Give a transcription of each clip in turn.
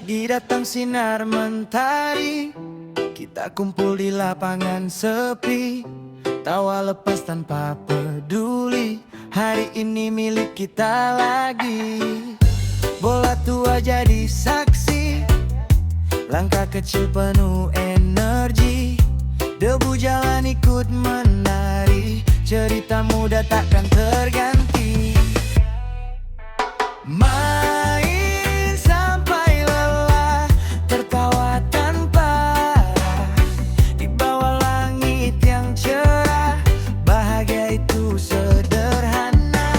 Pagi datang sinar mentari, kita kumpul di lapangan sepi, tawa lepas tanpa peduli. Hari ini milik kita lagi. Bola tua jadi saksi, langkah kecil penuh energi. Debu jalan ikut menari, cerita muda takkan terganti. Main sampai lelah, tertawa tanpa arah, di bawah langit yang cerah. Bahagia itu sederhana.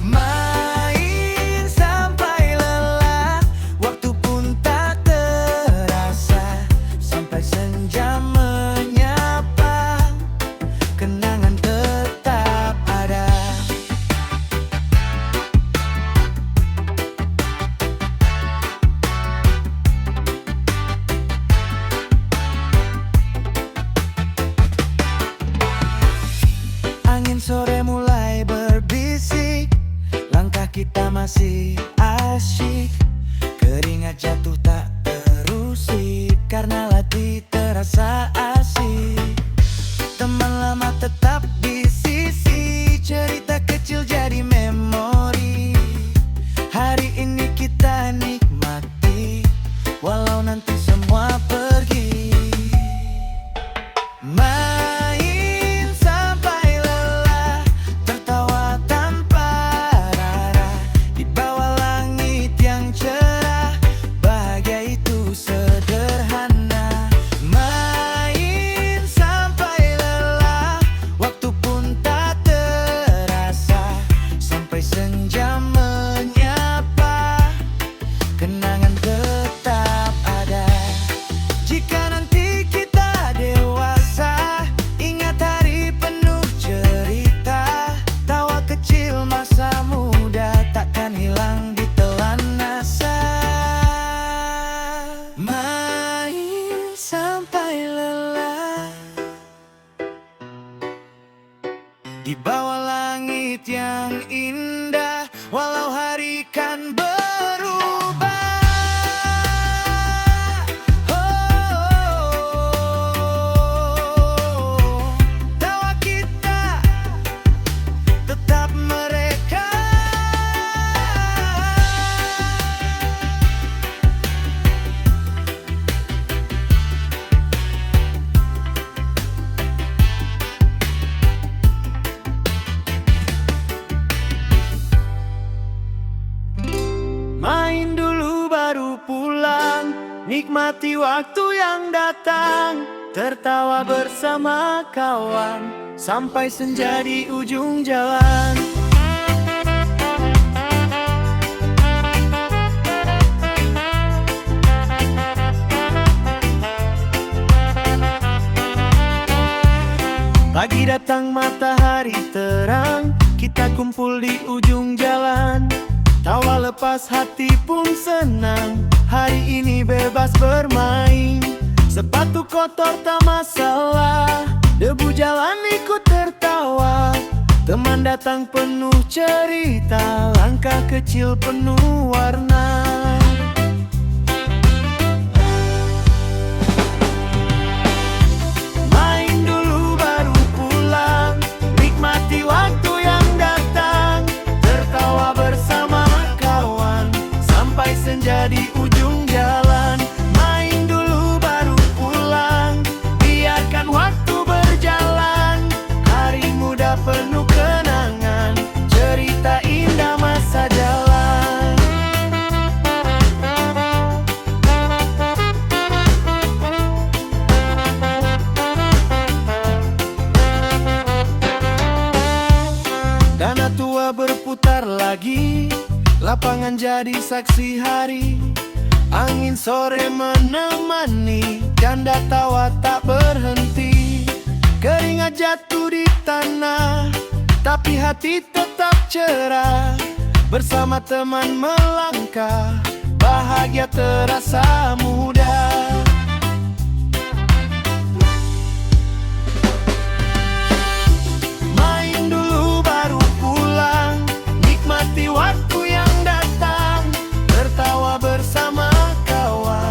Main sampai lelah, waktu pun tak terasa, sampai senja menyapa, kenangan tetap ada. Angin sore mulai berbisik, langkah kita masih asyik. Keringat jatuh tak terusik, karena latih terasa asik. Teman lama tetap di sisi, cerita kecil jadi memori. Hari ini kita nikmati, walau nanti semua pergi. Main sampai lelah, tertawa tanpa arah, di bawah langit yang cerah. Bahagia itu sederhana. Main sampai lelah, waktu pun tak terasa, sampai senja menyapa, kenangan tetap ada. Jika nanti kita dewasa, ingat hari penuh cerita. Tawa kecil masa muda takkan hilang ditelan asa. Main sampai lelah, di bawah langit yang indah, walau hari kan berubah. Tawa kita tetap mereka. Main dulu baru pulang, nikmati waktu yang datang, tertawa bersama kawan, sampai senja di ujung jalan. Pagi datang matahari terang, kita kumpul di ujung jalan. Tawa lepas hati pun senang, hari ini bebas bermain. Sepatu kotor tak masalah, debu jalan ikut tertawa. Teman datang penuh cerita, langkah kecil penuh warna. Main dulu baru pulang, nikmati waktu yang datang, tertawa bersama kawan, sampai senja di ujung jalan. Main dulu baru pulang, biarkan waktu berjalan. Hari muda penuh kenangan, cerita indah masa jalan. Dana tua berputar lagi, lapangan jadi saksi hari. Angin sore menemani, canda tawa tak berhenti. Keringat jatuh di tanah, tapi hati tetap cerah. Bersama teman melangkah, bahagia terasa mudah. Main dulu baru pulang, nikmati waktu yang datang, tertawa bersama kawan.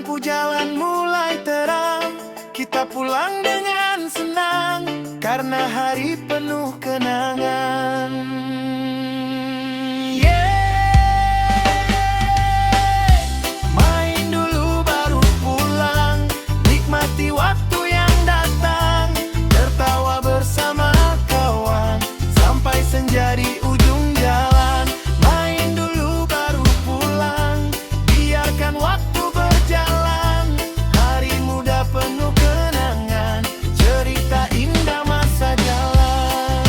lampu jalan mulai terang, kita pulang dengan senang karena hari penuh kenangan. Main dulu baru pulang, nikmati waktu yang datang, tertawa bersama kawan sampai senja di ujung jalan. Main dulu baru pulang, biarkan waktu berjalan, hari muda penuh kenangan, cerita indah masa jalan.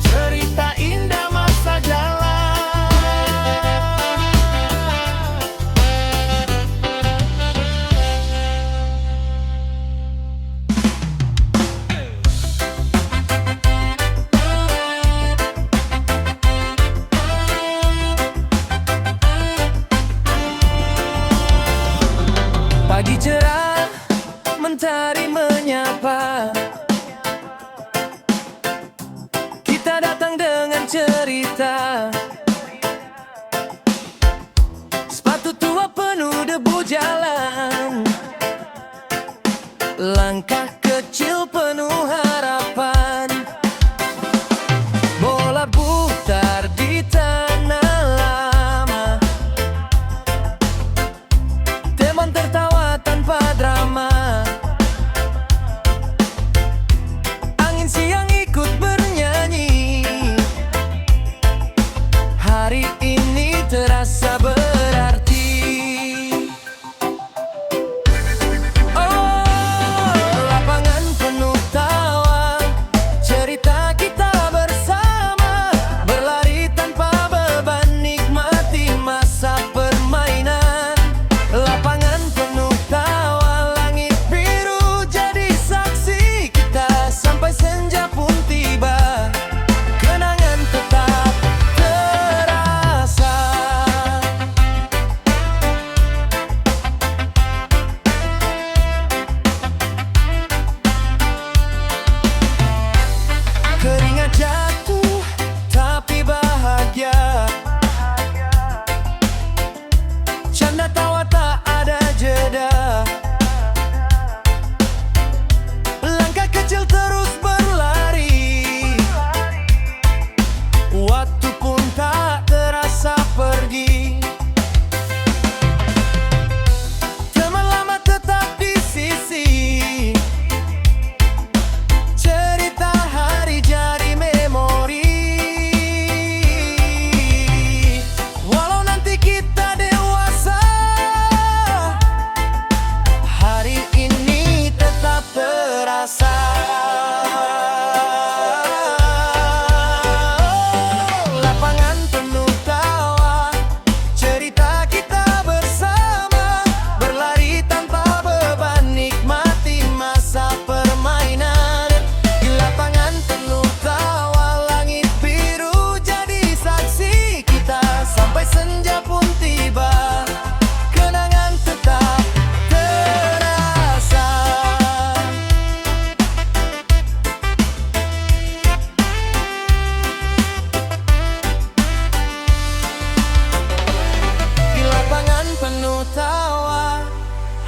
Cerita indah masa jalan. Pagi cerah, mentari menyapa, kita datang dengan cerita. Sepatu tua penuh debu jalan, langkah kecil penuh harapan. Bola putar di tanah lama, teman tertawa tanpa drama. Angin siang ikut bernyanyi, hari ini terasa berarti. Oh, lapangan penuh tawa, cerita kita bersama, berlari tanpa beban, nikmati masa permainan. Lapangan penuh tawa, langit biru jadi saksi kita, sampai senja pun tiba, kenangan tetap terasa. Keringat jatuh tapi bahagia, canda tawa tak ada jeda. Langkah kecil terus berlari, waktu pun tak terasa pergi. Teman lama tetap di sisi, cerita hari jadi memori. Walau nanti kita dewasa, hari ini tetap terasa. Lapangan penuh tawa, cerita kita bersama, berlari tanpa beban, nikmati masa permainan. Di lapangan penuh tawa, langit biru jadi saksi kita, sampai senja pun tiba, kenangan tetap terasa. Di lapangan penuh tawa,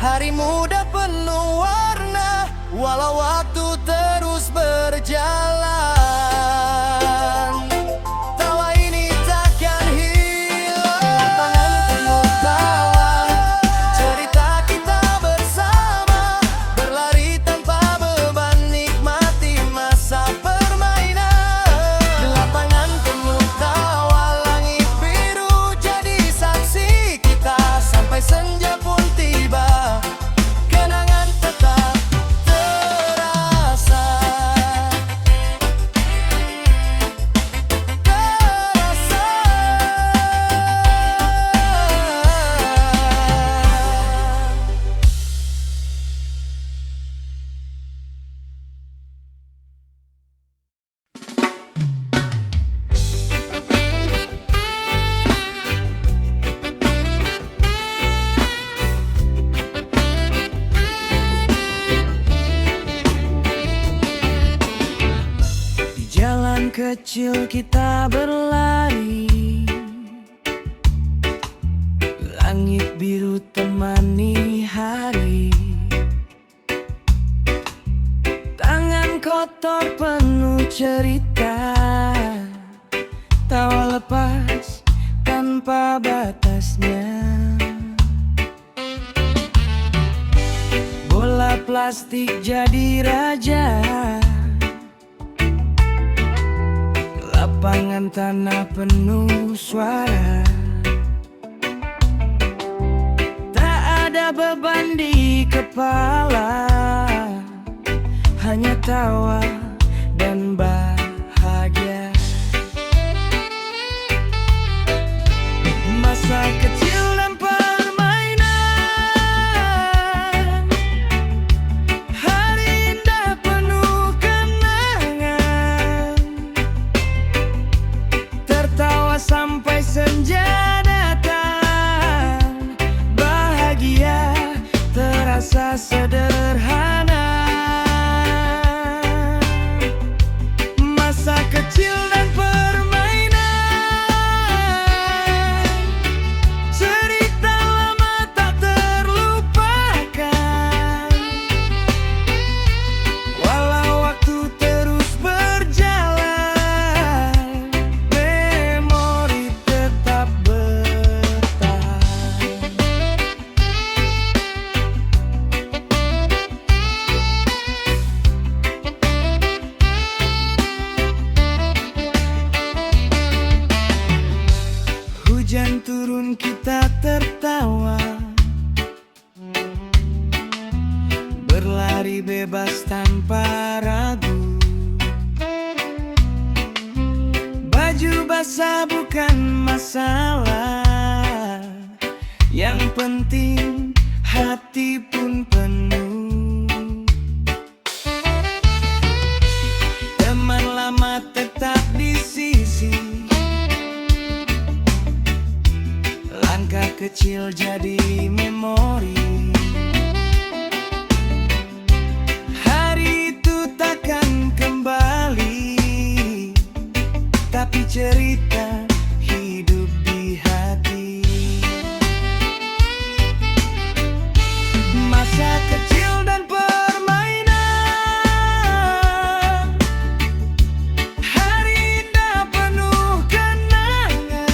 hari muda penuh warna, walau waktu terus berjalan, tawa ini takkan hilang. Lapangan penuh tawa, cerita kita bersama, berlari tanpa beban, nikmati masa permainan. Di lapangan penuh tawa, langit biru jadi saksi kita, sampai senja pun tiba, kenangan tetap terasa. kecil kita berlari, Langit biru temani hari, tangan kotor penuh cerita, tawa lepas tanpa batasnya. Bola plastik jadi raja, lapangan tanah penuh suara. Tak ada beban di kepala, hanya tawa dan bahagia. Masa kecil dan permainan, hari indah penuh kenangan. Tertawa sampai senja datang, bahagia terasa sederhana. Masa kecil dan permainan, cerita lama tak terlupakan. Walau waktu terus berjalan, memori tetap bertahan. Hujan turun kita tertawa, berlari bebas tanpa ragu. Baju basah bukan masalah, yang penting hati pun penuh. Teman lama tetap di sisi, langkah kecil jadi memori. Hari itu takkan kembali, tapi cerita hidup di hati. Masa kecil dan permainan, hari indah penuh kenangan.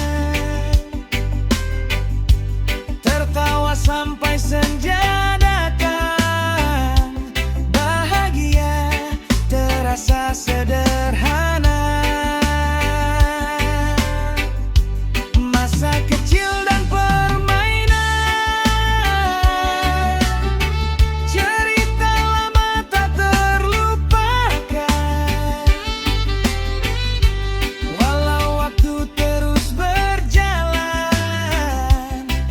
Tertawa sampai senja datang, bahagia terasa sederhana. Masa kecil dan permainan, cerita lama tak terlupakan. Walau waktu terus berjalan,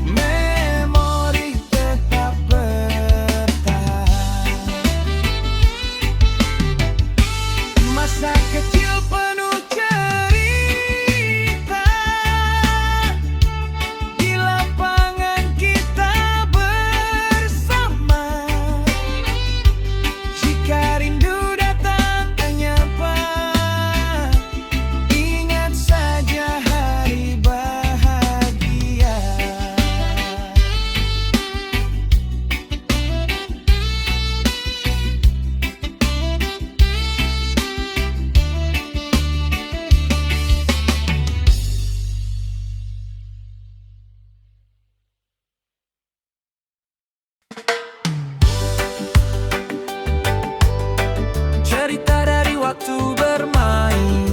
memori tetap bertahan. Masa kecil penuh cerita, di lapangan kita bersama. Jika rindu datang menyapa, ingat saja hari bahagia. Cerita dari waktu bermain.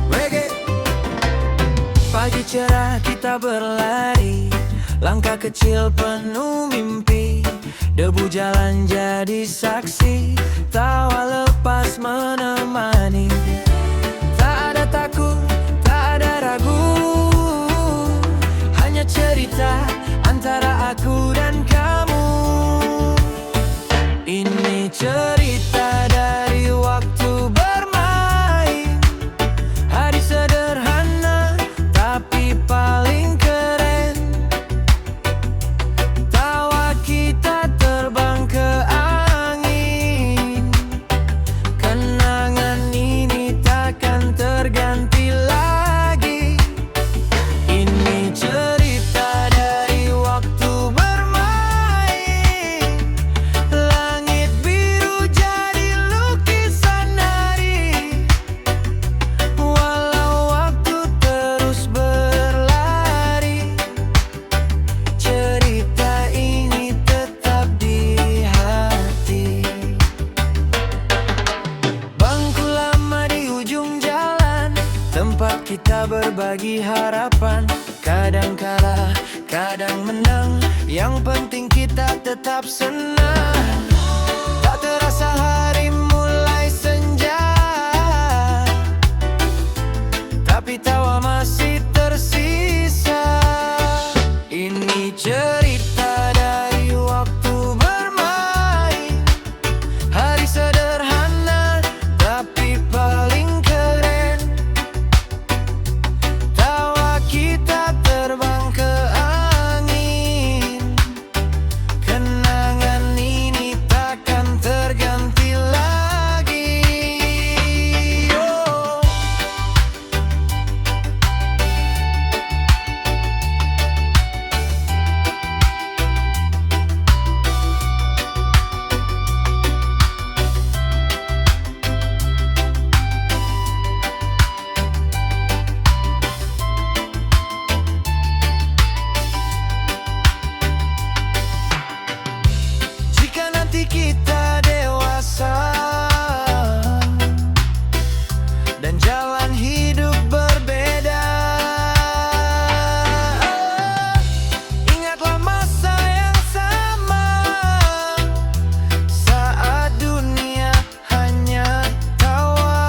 Reggae. Pagi cerah kita berlari, langkah kecil penuh mimpi. Debu jalan jadi saksi, tawa lepas menemani. Tak ada takut, tak ada ragu, hanya cerita antara aku dan kamu. Ini cerita dari waktu bermain, hari sederhana tapi paling keren. Tawa kita terbang ke angin, kenangan ini takkan terganti lagi. berbagi harapan. Kadang kalah, kadang menang, yang penting kita tetap senang. Tak terasa hari mulai senja, tapi tawa masih tersisa. Ini cerita dari waktu bermain, hari sederhana tapi paling keren. Tawa kita terbang ke angin, kenangan ini takkan terganti lagi. Oh. Jika nanti kita dewasa dan jalan hidup berbeda, ingatlah masa yang sama, saat dunia hanya tawa.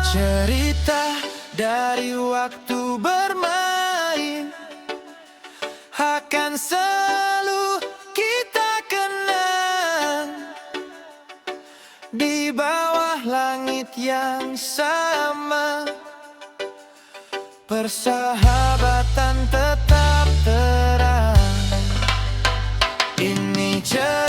Cerita dari waktu bermain akan selalu kita kenang, di bawah langit yang sama. Persahabatan tetap terang. Ini cerita